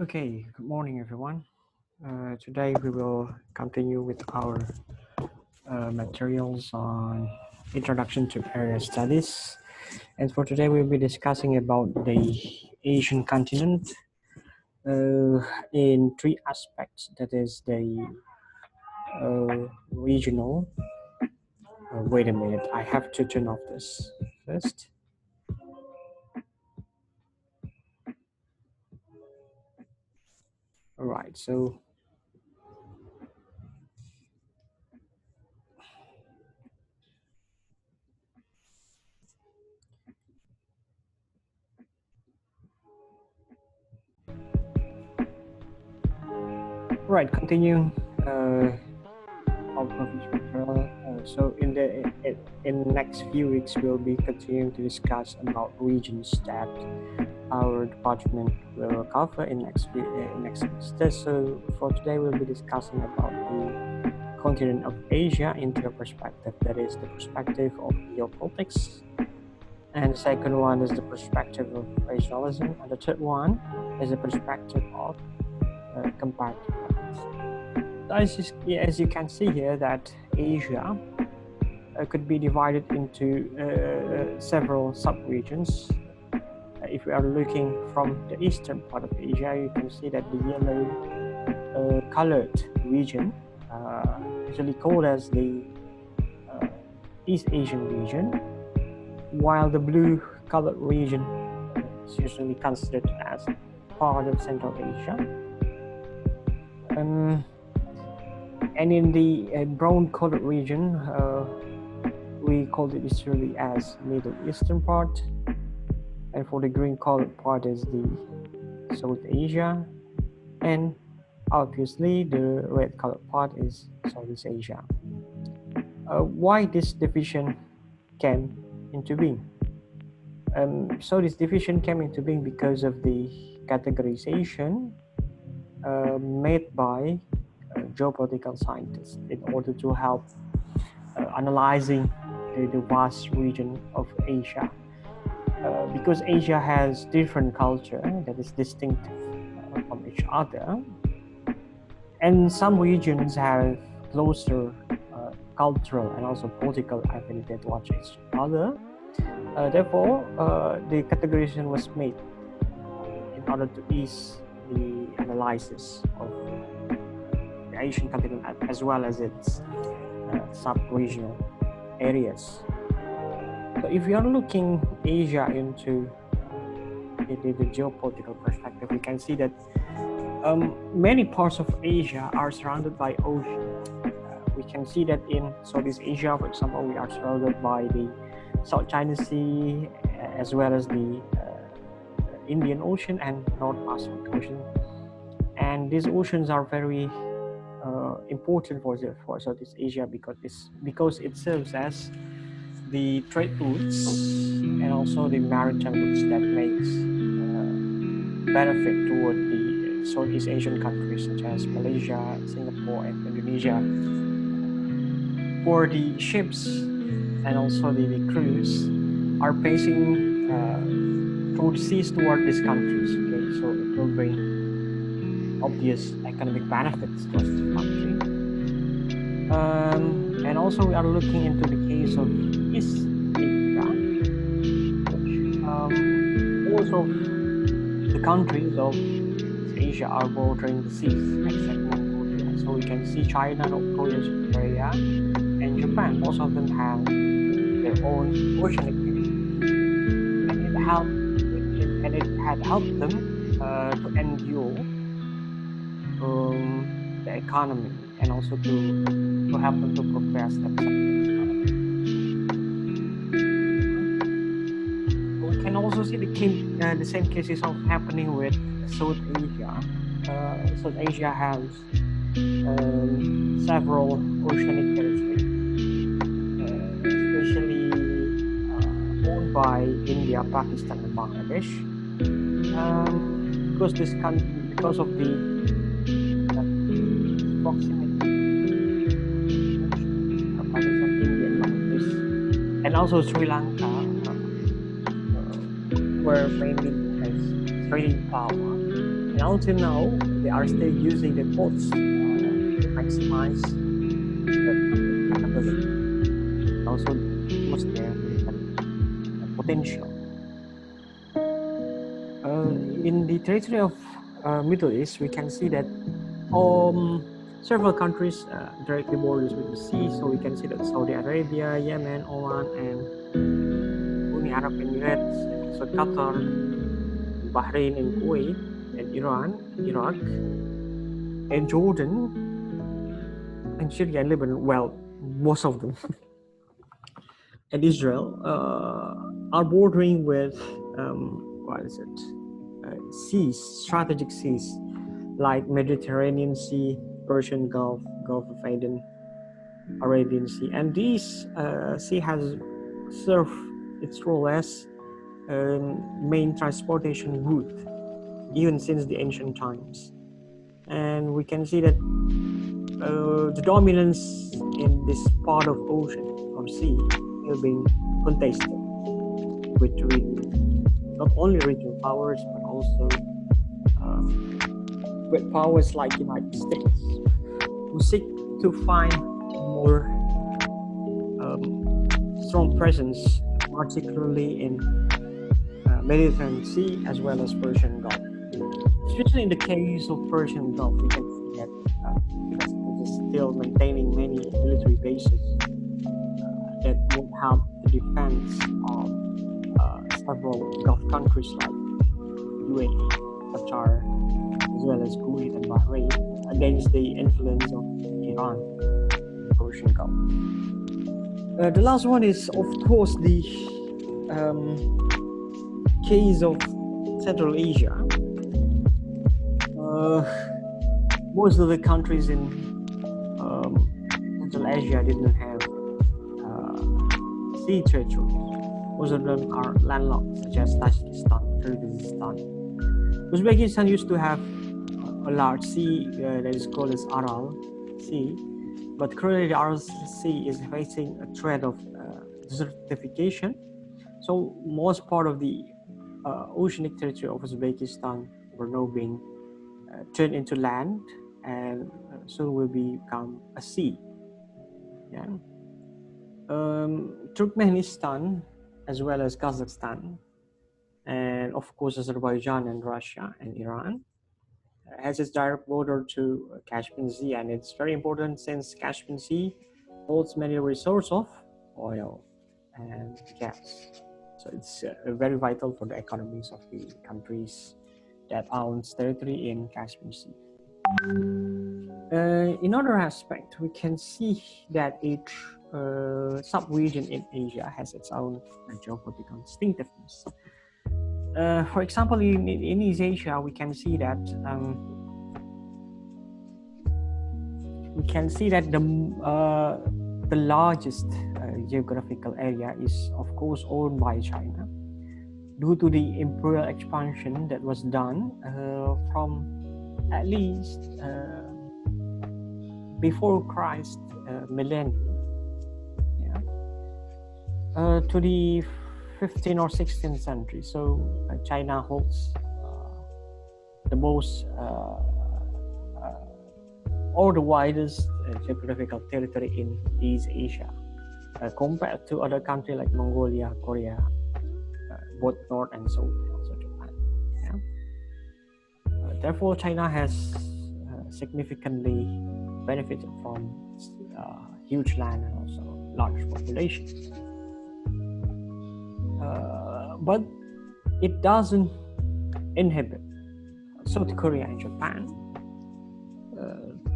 Okay, good morning, everyone. Today we will continue with our materials on Introduction to Area Studies. And for today, we'll be discussing about the Asian continent in three aspects. That is the regional. Wait a minute, I have to turn off this first. All right, so right, continuing. Of each material. So in the next few weeks, we'll be continuing to discuss about regions that our department will cover in next semester. So for today, we'll be discussing about the continent of Asia into a perspective. That is the perspective of geopolitics. And the second one is the perspective of regionalism. And the third one is the perspective of comparative balance. As you can see here, that Asia could be divided into several sub-regions. If we are looking from the eastern part of Asia, you can see that the yellow colored region, usually called as the East Asian region, while the blue colored region is usually considered as part of Central Asia. And in the brown colored region, we call it usually as Middle Eastern part, and for the green colored part is the South Asia, and obviously the red colored part is Southeast Asia. Why this division came into being? So this division came into being because of the categorization made by geopolitical scientists in order to help analyzing the vast region of Asia. Because Asia has different culture that is distinctive from each other, and some regions have closer cultural and also political affinity towards each other. Therefore, the categorization was made in order to ease the analysis of the Asian continent as well as its sub-regional areas. So if you are looking Asia into the geopolitical perspective, we can see that many parts of Asia are surrounded by ocean. We can see that in Southeast Asia, for example, we are surrounded by the South China Sea, as well as the Indian Ocean and North Pacific Ocean. And these oceans are very important for Southeast Asia because it serves as the trade routes and also the maritime routes that makes benefit toward the Southeast Asian countries such as Malaysia, Singapore, and Indonesia. For the ships and also the crews are passing through the seas toward these countries. Okay, so it will bring obvious economic benefits towards the country. And also we are looking into the case of East Asia, which most of the countries of Asia are bordering the seas, except Mongolia. So we can see China, North Korea, South Korea, and Japan. Most of them have their own oceanic area, and it had helped them to endure the economy and also to help them to progress themselves. We can also see the same cases of happening with South Asia. South Asia has several oceanic territories, especially owned by India, Pakistan, and Bangladesh. Because of the proximity, Pakistan, India, and Bangladesh, and also Sri Lanka, were mainly as trading power And until now, they are still using the ports to maximize the ability, also boost their military potential. In the territory of Middle East, we can see that several countries directly borders with the sea. So we can see that Saudi Arabia, Yemen, Oman, and Uni Arab Emirates, and also Qatar, and Bahrain, and Kuwait, and Iran, Iraq, and Jordan, and Syria, and Lebanon. Well, most of them, and Israel are bordering with what is it? Seas, strategic seas like Mediterranean Sea, Persian Gulf, Gulf of Aden, Arabian Sea, and this sea has served its role as main transportation route even since the ancient times. And we can see that the dominance in this part of ocean or sea still being contested with not only regional powers but also with powers like United States who seek to find more strong presence, particularly in Mediterranean Sea as well as Persian Gulf. Especially in the case of Persian Gulf, we can see that it is still maintaining many military bases that would help the defense of several Gulf countries like UAE, Qatar, as well as Kuwait and Bahrain against the influence of Iran in the Persian Gulf. The last one is, of course, the case of Central Asia. Most of the countries in Central Asia didn't have sea territories. Most of them are landlocked, such as Tajikistan, Kyrgyzstan. Uzbekistan used to have a large sea that is called as Aral Sea, but currently the Aral Sea is facing a threat of desertification. So most part of the oceanic territory of Uzbekistan were now being turned into land and soon will become a sea. Yeah. Turkmenistan, as well as Kazakhstan, and of course Azerbaijan and Russia and Iran, has its direct border to Caspian Sea, and it's very important since Caspian Sea holds many resources of oil and gas. So it's very vital for the economies of the countries that owns territory in Caspian Sea. In other aspect, we can see that each sub-region in Asia has its own geopolitical distinctiveness. For example, in East Asia, we can see that the largest geographical area is, of course, owned by China, due to the imperial expansion that was done from at least before Christ millennium, to the 15th or 16th century. So China holds the most or the widest geographical territory in East Asia compared to other countries like Mongolia, Korea, both North and South, and also Japan. Therefore, China has significantly benefited from huge land and also large population. But it doesn't inhibit South Korea and Japan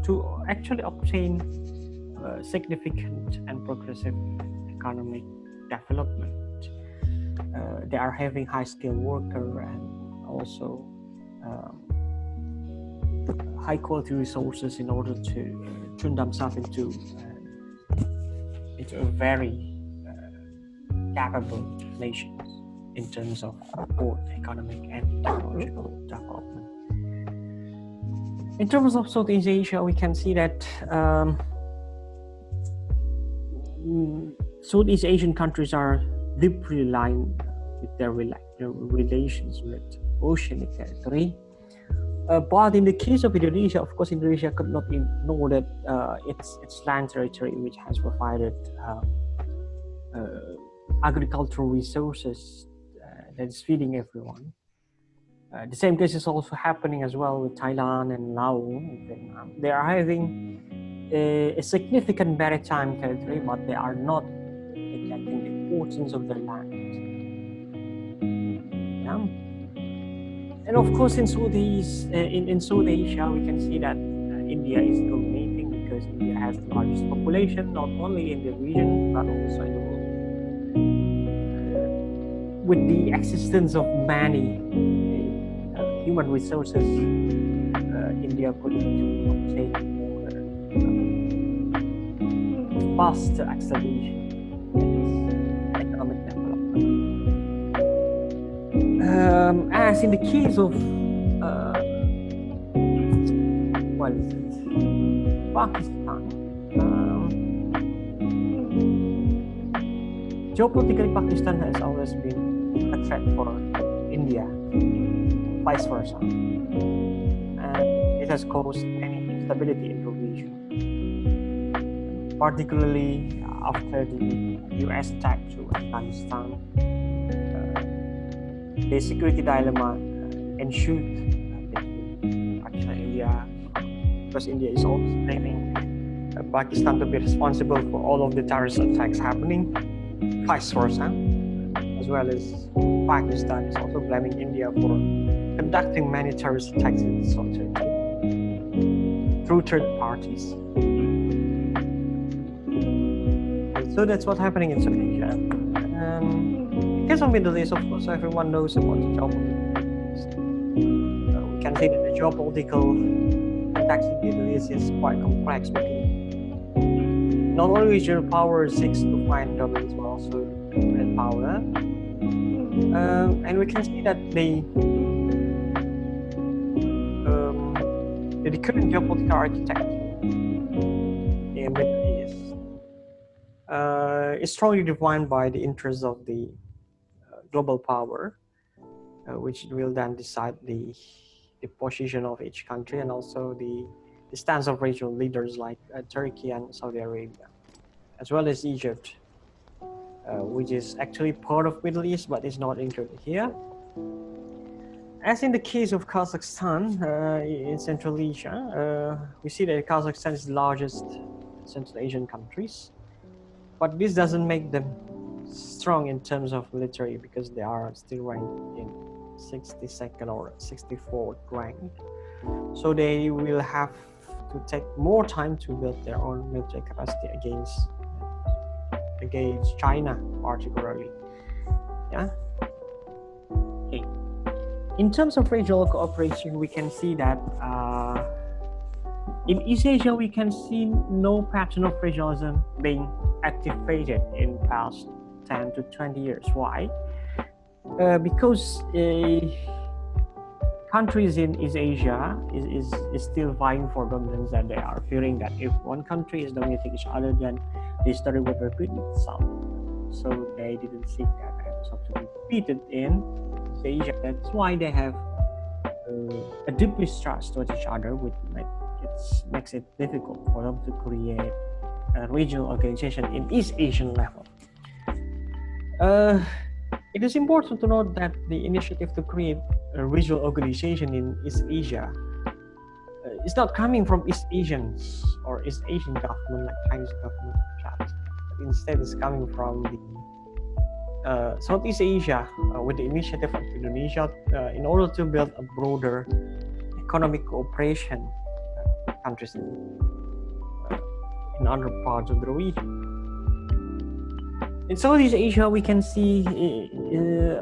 to actually obtain significant and progressive economic development. They are having high-skilled workers and also high-quality resources in order to turn themselves into a very capable nation in terms of both economic and technological development. In terms of Southeast Asia, we can see that Southeast Asian countries are deeply aligned with their relations with oceanic territory. But in the case of Indonesia, of course, Indonesia could not ignore that its land territory, which has provided agricultural resources that is feeding everyone. The same case is also happening as well with Thailand and Laos and Vietnam. They are having a significant maritime territory, but they are not neglecting the importance of their land. Yeah? And of course, in South Asia, we can see that India is dominating because India has the largest population, not only in the region but also in the world. With the existence of many human resources, India could obtain more faster acceleration in economic development. As in the case of what is it? Pakistan. Geopolitically, Pakistan has always been a threat for India, vice versa, and it has caused many instability in the region, particularly after the U.S. attack to Afghanistan. The security dilemma ensued between Pakistan and India, because India is also claiming Pakistan to be responsible for all of the terrorist attacks happening, vice versa, as well as Pakistan is also blaming India for conducting many terrorist attacks in its own territory through third parties. So that's what's happening in South Asia. In case of Middle East, of course, everyone knows about the geopolitics. We can say that the geopolitical context in the Middle East is quite complex, because not only regional power seeks to find dominance, but also great power. And we can see that the current geopolitical architecture in the Middle East is strongly defined by the interests of the global power, which will then decide the position of each country, and also the stance of regional leaders like Turkey and Saudi Arabia, as well as Egypt, which is actually part of Middle East but is not included here. As in the case of Kazakhstan in Central Asia, we see that Kazakhstan is the largest Central Asian countries, but this doesn't make them strong in terms of military, because they are still ranked in 62nd or 64th rank. So they will have to take more time to build their own military capacity against China, particularly. Yeah. Okay. In terms of regional cooperation, we can see that in East Asia, we can see no pattern of regionalism being activated in past 10 to 20 years. Why? Because countries in East Asia is still vying for dominance, and they are fearing that if one country is dominating each other, then the story would repeat itself. So they didn't seek that episode to be repeated in East Asia. That's why they have a deep mistrust towards each other, which makes it difficult for them to create a regional organization in East Asian level. It is important to note that the initiative to create a regional organization in East Asia is not coming from East Asians or East Asian government like Chinese government, but instead it's coming from the Southeast Asia with the initiative of Indonesia in order to build a broader economic cooperation countries in other parts of the region. In Southeast Asia, we can see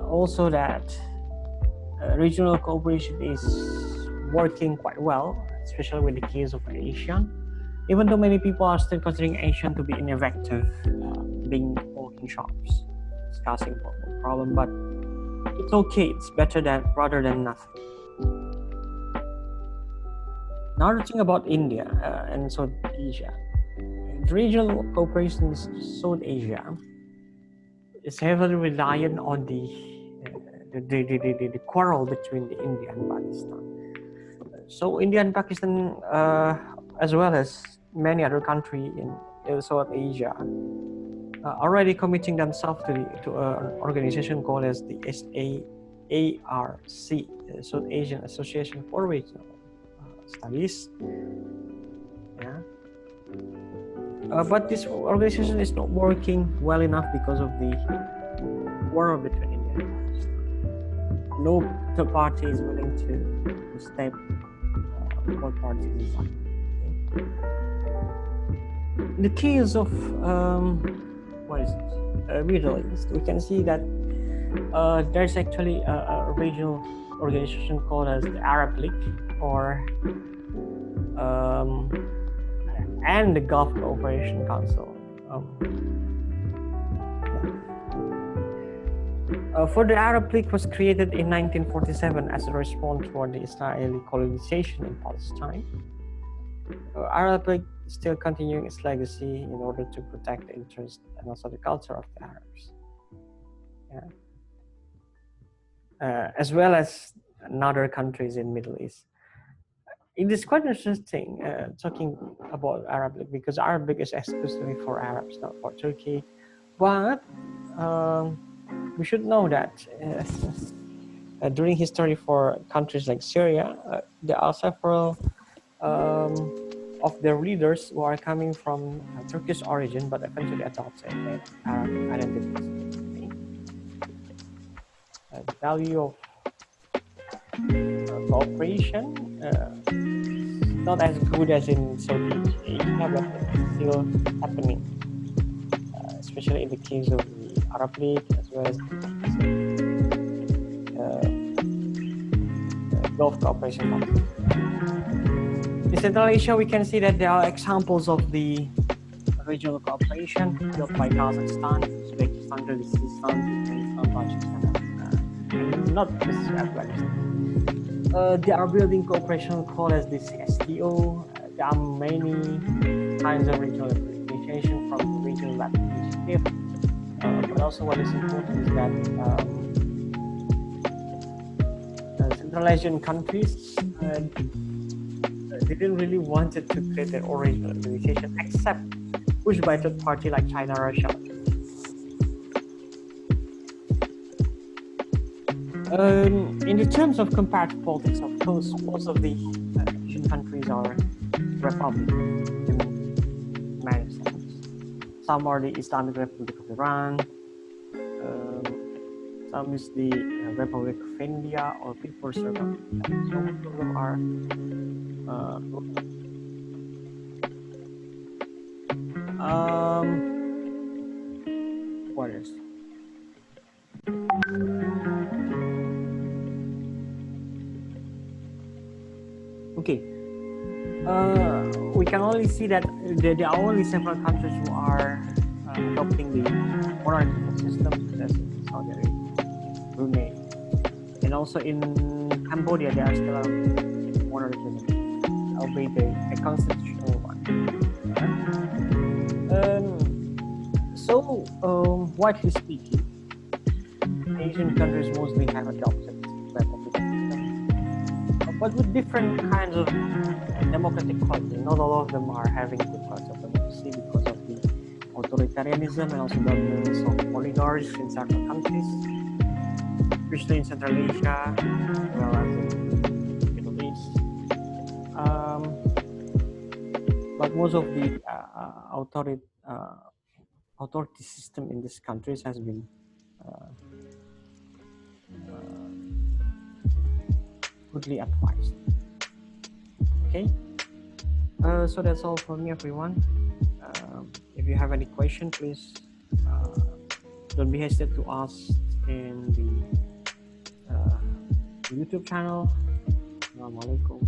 also that regional cooperation is working quite well, especially with the case of ASEAN. Even though many people are still considering ASEAN to be ineffective, being talking shops, discussing the problem, but it's okay. It's better rather than nothing. Another thing about India and South Asia, the regional cooperation in South Asia is heavily reliant on the quarrel between the India and Pakistan. So India and Pakistan, as well as many other countries in South Asia, already committing themselves to an organization called as the SAARC, South Asian Association for Regional Studies. Yeah. But this organization is not working well enough because of the war between India and Pakistan. No third party is willing to step both parties inside. Okay. In the case of Middle East, we can see that there's actually a regional organization called as the Arab League, or and the Gulf Cooperation Council. For the Arab League was created in 1947 as a response for the Israeli colonization in Palestine. Arab League is still continuing its legacy in order to protect the interest and also the culture of the Arabs. Yeah. As well as other countries in Middle East. It is quite interesting talking about Arab League, because Arab League is exclusively for Arabs, not for Turkey. But we should know that during history for countries like Syria, there are several of their leaders who are coming from Turkish origin, but eventually adopted Arab identities. The value of cooperation not as good as in Saudi Asia, but it's still happening, especially in the case of the Arab League as well as the Gulf Cooperation Council. In Central Asia, we can see that there are examples of the regional cooperation built by Kazakhstan, Uzbekistan, Kyrgyzstan, Turkmenistan, Tajikistan, and not just Afghanistan. They are building cooperation called as the CSTO. There are many kinds of regional implementation from the regional lab initiative. But also what is important is that Central Asian countries didn't really want to create their own regional organization, except pushed by third party like China, Russia. In the terms of comparative politics, of course, most of the Asian countries are republics in many sense. Some are the Islamic Republic of Iran, some is the Republic of India or People's Republic. So most of them are what is? Okay, we can only see that there are only several countries who are adopting the monarchical system, such as in Saudi Arabia, Brunei, and also in Cambodia there are still monarchism, albeit a constitutional one. So, widely speaking, Asian countries mostly have adopted republican system, but with different kinds of democratic quality. Not all of them are having good parts of democracy because of the authoritarianism and also dominance of oligarchs in certain countries, especially in Central Asia, as well as in the Middle East. But most of the authority system in these countries has been goodly advised. Okay, so that's all for me, everyone. If you have any question, please don't be hesitant to ask in the YouTube channel. Assalamualaikum.